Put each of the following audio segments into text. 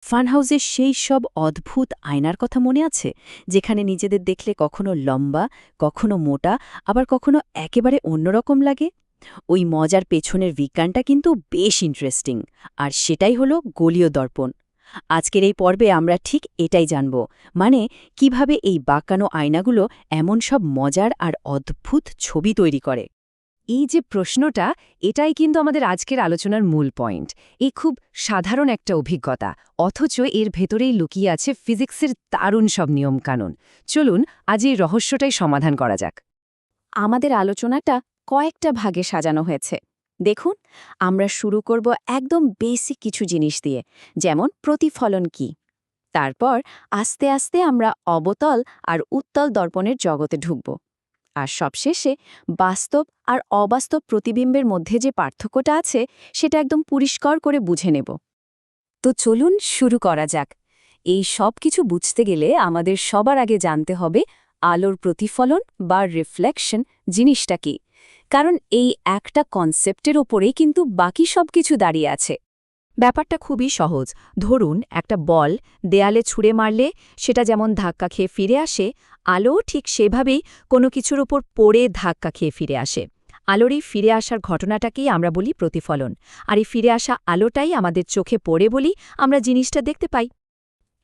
ফানহাউসের সেই সব অদ্ভুত আয়নার কথা মনে আছে, যেখানে নিজেদের দেখলে কখনো লম্বা, কখনো মোটা, আবার কখনো একেবারে অন্যরকম লাগে? ওই মজার পেছনের বিজ্ঞানটা কিন্তু বেশ ইন্টারেস্টিং, আর সেটাই হলো গোলীয় দর্পণ। আজকের এই পর্বে আমরা ঠিক এটাই জানব, মানে কিভাবে এই বাঁকানো আয়নাগুলো এমন সব মজার আর অদ্ভুত ছবি তৈরি করে। এই যে প্রশ্নটা, এটাই কিন্তু আমাদের আজকের আলোচনার মূল পয়েন্ট। এই খুব সাধারণ একটা অভিজ্ঞতা, অথচ এর ভেতরেই লুকিয়ে আছে ফিজিক্সের দারুণ সব নিয়মকানুন। চলুন আজ এই রহস্যটাই সমাধান করা যাক। আমাদের আলোচনাটা কয়েকটা ভাগে সাজানো হয়েছে। দেখুন, আমরা শুরু করব একদম বেসিক কিছু জিনিস দিয়ে, যেমন প্রতিফলন কি। তারপর আস্তে আস্তে আমরা অবতল আর উত্তল দর্পণের জগতে ঢুকব। আর সবশেষে বাস্তব আর অবাস্তব প্রতিবিম্বের মধ্যে যে পার্থক্যটা আছে সেটা একদম পরিষ্কার করে বুঝে নেব। তো চলুন শুরু করা যাক। এই সব কিছু বুঝতে গেলে আমাদের সবার আগে জানতে হবে আলোর প্রতিফলন বা রিফ্লেকশন জিনিসটা কি, কারণ এই একটা কনসেপ্টের ওপরেই কিন্তু বাকি সব কিছু দাঁড়িয়ে আছে। ব্যাপারটা খুবই সহজ। ধরুন একটা বল দেয়ালে ছুঁড়ে মারলে সেটা যেমন ধাক্কা খেয়ে ফিরে আসে, আলোও ঠিক সেভাবেই কোনো কিছুর ওপর পড়ে ধাক্কা খেয়ে ফিরে আসে। আলোর এই ফিরে আসার ঘটনাটাকেই আমরা বলি প্রতিফলন, আর এই ফিরে আসা আলোটাই আমাদের চোখে পড়ে বলি আমরা জিনিসটা দেখতে পাই।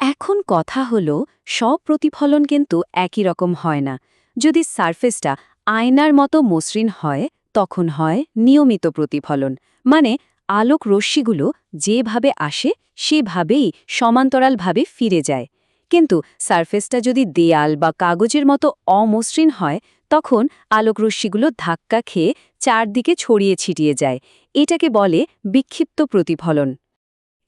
এখন কথা হলো, সব প্রতিফলন কিন্তু একই রকম হয় না। যদি সারফেসটা আয়নার মতো মসৃণ হয়, তখন হয় নিয়মিত প্রতিফলন, মানে আলোক রশ্মিগুলো যেভাবে আসে সেভাবেই সমান্তরালভাবে ফিরে যায়। কিন্তু সারফেসটা যদি দেয়াল বা কাগজের মতো অমসৃণ হয়, তখন আলোক রশ্মিগুলো ধাক্কা খেয়ে চারদিকে ছড়িয়ে ছিটিয়ে যায়। এটাকে বলে বিক্ষিপ্ত প্রতিফলন।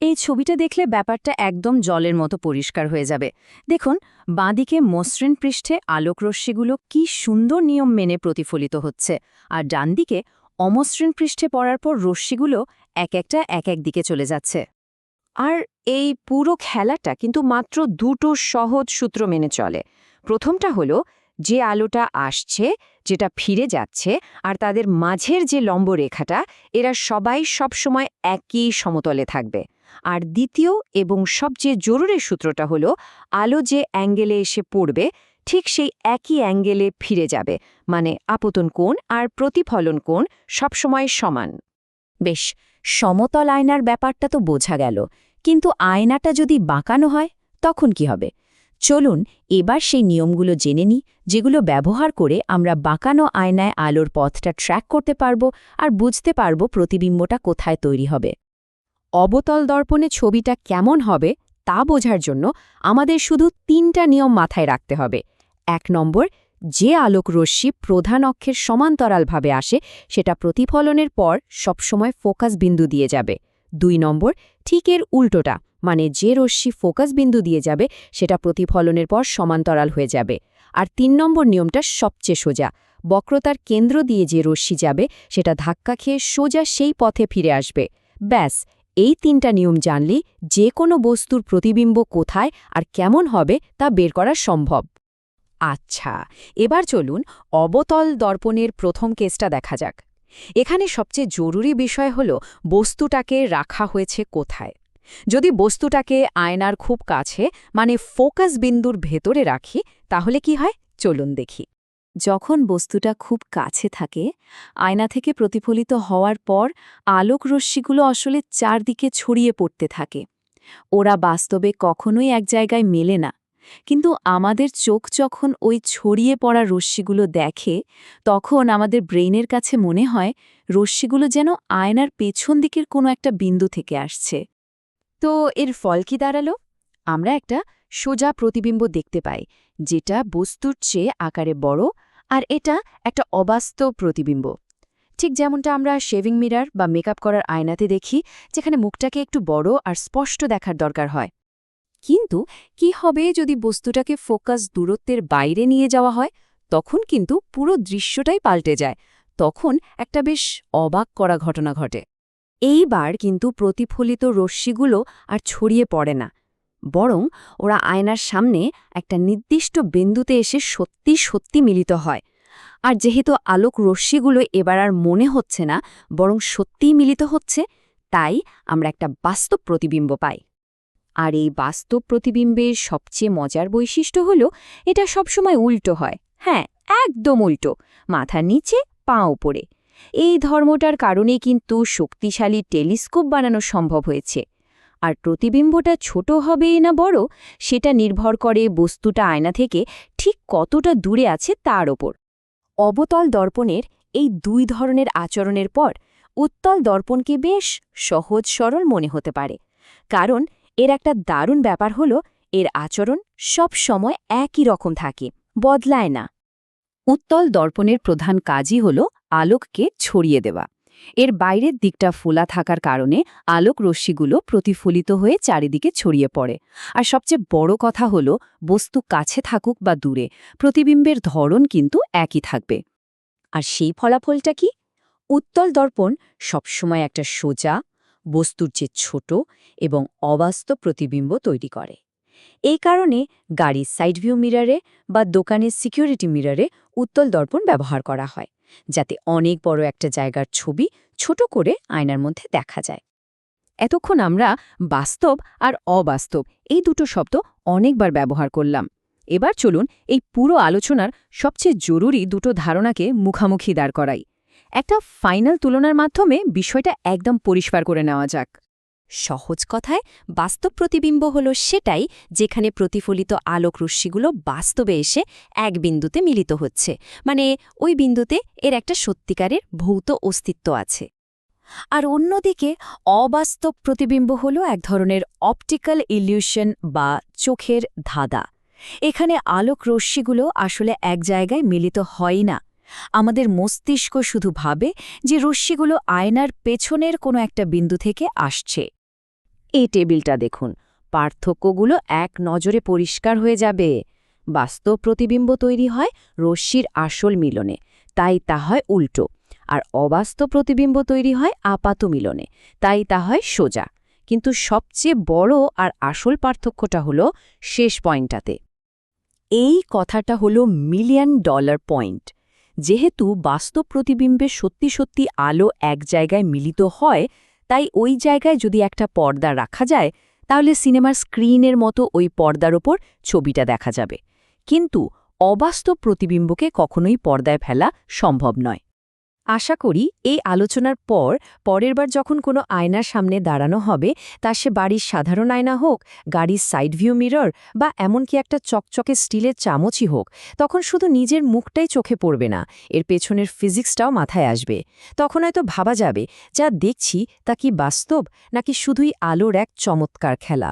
এই ছবিটা দেখলে ব্যাপারটা একদম জলের মতো পরিষ্কার হয়ে যাবে। দেখুন, বাঁদিকে মসৃণ পৃষ্ঠে আলোকরশ্মিগুলো কি সুন্দর নিয়ম মেনে প্রতিফলিত হচ্ছে, আর ডানদিকে অমসৃণ পৃষ্ঠে পড়ার পর রশ্মিগুলো এক একটা এক এক দিকে চলে যাচ্ছে। আর এই পুরো খেলাটা কিন্তু মাত্র দুটো সহজ সূত্র মেনে চলে। প্রথমটা হলো, যে আলোটা আসছে, যেটা ফিরে যাচ্ছে, আর তাদের মাঝের যে লম্ব রেখাটা, এরা সবাই সবসময় একই সমতলে থাকবে। আর দ্বিতীয় এবং সবচেয়ে জরুরি সূত্রটা হলো, আলো যে অ্যাঙ্গেলে এসে পড়বে ঠিক সেই একই অ্যাঙ্গেলে ফিরে যাবে, মানে আপতন কোণ আর প্রতিফলন কোণ সবসময় সমান। বেশ, সমতল আয়নার ব্যাপারটা তো বোঝা গেল, কিন্তু আয়নাটা যদি বাঁকানো হয় তখন কি হবে? চলুন এবার সেই নিয়মগুলো জেনে নিই, যেগুলো ব্যবহার করে আমরা বাঁকানো আয়নায় আলোর পথটা ট্র্যাক করতে পারব আর বুঝতে পারব প্রতিবিম্বটা কোথায় তৈরি হবে। অবতল দর্পণে ছবিটা কেমন হবে তা বোঝার জন্য আমাদের শুধু ৩টা নিয়ম মাথায় রাখতে হবে। ১ নম্বর, যে আলোক রশ্মি প্রধান অক্ষের সমান্তরালভাবে আসে সেটা প্রতিফলনের পর সবসময় ফোকাস বিন্দু দিয়ে যাবে। ২ নম্বর, ঠিক এর উল্টোটা, মানে যে রশ্মি ফোকাস বিন্দু দিয়ে যাবে সেটা প্রতিফলনের পর সমান্তরাল হয়ে যাবে। আর ৩ নম্বর নিয়মটা সবচেয়ে সোজা, বক্রতার কেন্দ্র দিয়ে যে রশ্মি যাবে সেটা ধাক্কা খেয়ে সোজা সেই পথে ফিরে আসবে। ব্যাস, এই ৩টা নিয়ম জানলেই যে কোনো বস্তুর প্রতিবিম্ব কোথায় আর কেমন হবে তা বের করা সম্ভব। আচ্ছা, এবার চলুন অবতল দর্পণের প্রথম কেসটা দেখা যাক। এখানে সবচেয়ে জরুরি বিষয় হল বস্তুটাকে রাখা হয়েছে কোথায়। যদি বস্তুটাকে আয়নার খুব কাছে, মানে ফোকাস বিন্দুর ভেতরে রাখি, তাহলে কি হয় চলুন দেখি। যখন বস্তুটা খুব কাছে থাকে, আয়না থেকে প্রতিফলিত হওয়ার পর আলোক রশ্মিগুলো আসলে চারদিকে ছড়িয়ে পড়তে থাকে। ওরা বাস্তবে কখনোই এক জায়গায় মেলে না, কিন্তু আমাদের চোখ যখন ওই ছড়িয়ে পড়া রশ্মিগুলো দেখে, তখন আমাদের ব্রেইনের কাছে মনে হয় রশ্মিগুলো যেন আয়নার পেছন দিকের কোনো একটা বিন্দু থেকে আসছে। তো এর ফল কি দাঁড়ালো? আমরা একটা সোজা প্রতিবিম্ব দেখতে পাই, যেটা বস্তুর চেয়ে আকারে বড়, আর এটা একটা অবাস্তব প্রতিবিম্ব। ঠিক যেমনটা আমরা শেভিং মিরর বা মেকআপ করার আয়নাতে দেখি, যেখানে মুখটাকে একটু বড় আর স্পষ্ট দেখার দরকার হয়। কিন্তু কি হবে যদি বস্তুটাকে ফোকাস দূরত্বের বাইরে নিয়ে যাওয়া হয়? তখন কিন্তু পুরো দৃশ্যটাই পাল্টে যায়। তখন একটা বেশ অবাক করা ঘটনা ঘটে। এইবার কিন্তু প্রতিফলিত রশ্মিগুলো আর ছড়িয়ে পড়ে না, বরং ওরা আয়নার সামনে একটা নির্দিষ্ট বিন্দুতে এসে সত্যি সত্যি মিলিত হয়। আর যেহেতু আলোক রশ্মিগুলো এবার আর মনে হচ্ছে না, বরং সত্যিই মিলিত হচ্ছে, তাই আমরা একটা বাস্তব প্রতিবিম্ব পাই। আর এই বাস্তব প্রতিবিম্বের সবচেয়ে মজার বৈশিষ্ট্য হল এটা সবসময় উল্টো হয়। হ্যাঁ, একদম উল্টো, মাথার নিচে পা উপরে। এই ধর্মটার কারণে কিন্তু শক্তিশালী টেলিস্কোপ বানানো সম্ভব হয়েছে। আর প্রতিবিম্বটা ছোট হবে না বড়, সেটা নির্ভর করে বস্তুটা আয়না থেকে ঠিক কতটা দূরে আছে তার ওপর। অবতল দর্পণের এই দুই ধরনের আচরণের পর উত্তল দর্পণকে বেশ সহজ সরল মনে হতে পারে, কারণ এর একটা দারুণ ব্যাপার হল এর আচরণ সব সময় একই রকম থাকে, বদলায় না। উত্তল দর্পণের প্রধান কাজই হল আলোককে ছড়িয়ে দেওয়া। এর বাইরের দিকটা ফোলা থাকার কারণে আলোক রশ্মিগুলো প্রতিফলিত হয়ে চারিদিকে ছড়িয়ে পড়ে। আর সবচেয়ে বড় কথা হল, বস্তু কাছে থাকুক বা দূরে, প্রতিবিম্বের ধরন কিন্তু একই থাকবে। আর সেই ফলাফলটা কি? উত্তল দর্পণ সবসময় একটা সোজা, বস্তুর চেয়ে ছোট এবং অবাস্তব প্রতিবিম্ব তৈরি করে। এই কারণে গাড়ির সাইড ভিউ মিররে বা দোকানের সিকিউরিটি মিররে উত্তল দর্পণ ব্যবহার করা হয়, যাতে অনেক বড় একটা জায়গার ছবি ছোট করে আয়নার মধ্যে দেখা যায়। এতক্ষণ আমরা বাস্তব আর অবাস্তব এই দুটো শব্দ অনেকবার ব্যবহার করলাম। এবার চলুন এই পুরো আলোচনার সবচেয়ে জরুরি দুটো ধারণাকে মুখামুখি দাঁড় করাই। একটা ফাইনাল তুলনার মাধ্যমে বিষয়টা একদম পরিষ্কার করে নেওয়া যাক। সহজ কথায়, বাস্তব প্রতিবিম্ব হল সেটাই যেখানে প্রতিফলিত আলোক রশ্মিগুলো বাস্তবে এসে এক বিন্দুতে মিলিত হচ্ছে, মানে ওই বিন্দুতে এর একটা সত্যিকারের ভৌত অস্তিত্ব আছে। আর অন্যদিকে অবাস্তব প্রতিবিম্ব হল এক ধরনের অপটিক্যাল ইলিউশন বা চোখের ধাঁধা। এখানে আলোক রশ্মিগুলো আসলে এক জায়গায় মিলিত হয় না। আমাদের মস্তিষ্ক শুধু ভাবে যে রশ্মিগুলো আয়নার পেছনের কোনো একটা বিন্দু থেকে আসছে। এই টেবিলটা দেখুন, পার্থক্যগুলো এক নজরে পরিষ্কার হয়ে যাবে। বাস্তব প্রতিবিম্ব তৈরি হয় রশ্মির আসল মিলনে, তাই তা হয় উল্টো। আর অবাস্তব প্রতিবিম্ব তৈরি হয় আপাত মিলনে, তাই তা হয় সোজা। কিন্তু সবচেয়ে বড় আর আসল পার্থক্যটা হলো শেষ পয়েন্টটাতে। এই কথাটা হলো $1,000,000 পয়েন্ট। যেহেতু বাস্তব প্রতিবিম্বে সত্যি সত্যি আলো এক জায়গায় মিলিত হয়, তাই ওই জায়গায় যদি একটা পর্দা রাখা যায়, তাহলে সিনেমার স্ক্রিনের মতো ওই পর্দার ওপর ছবিটা দেখা যাবে। কিন্তু অবাস্তব প্রতিবিম্বকে কখনোই পর্দায় ফেলা সম্ভব নয়। আশা করি এই আলোচনার পরের বার যখন কোনো আয়নার সামনে দাঁড়ানো হবে, তা সে বাড়ির সাধারণ আয়না হোক, গাড়ির সাইড ভিউ মিরর বা এমনকি একটা চকচকে স্টিলের চামচই হোক, তখন শুধু নিজের মুখটাই চোখে পড়বে না, এর পেছনের ফিজিক্সটাও মাথায় আসবে। তখন হয়তো ভাবা যাবে, যা দেখছি তা কি বাস্তব নাকি শুধুই আলোর এক চমৎকার খেলা।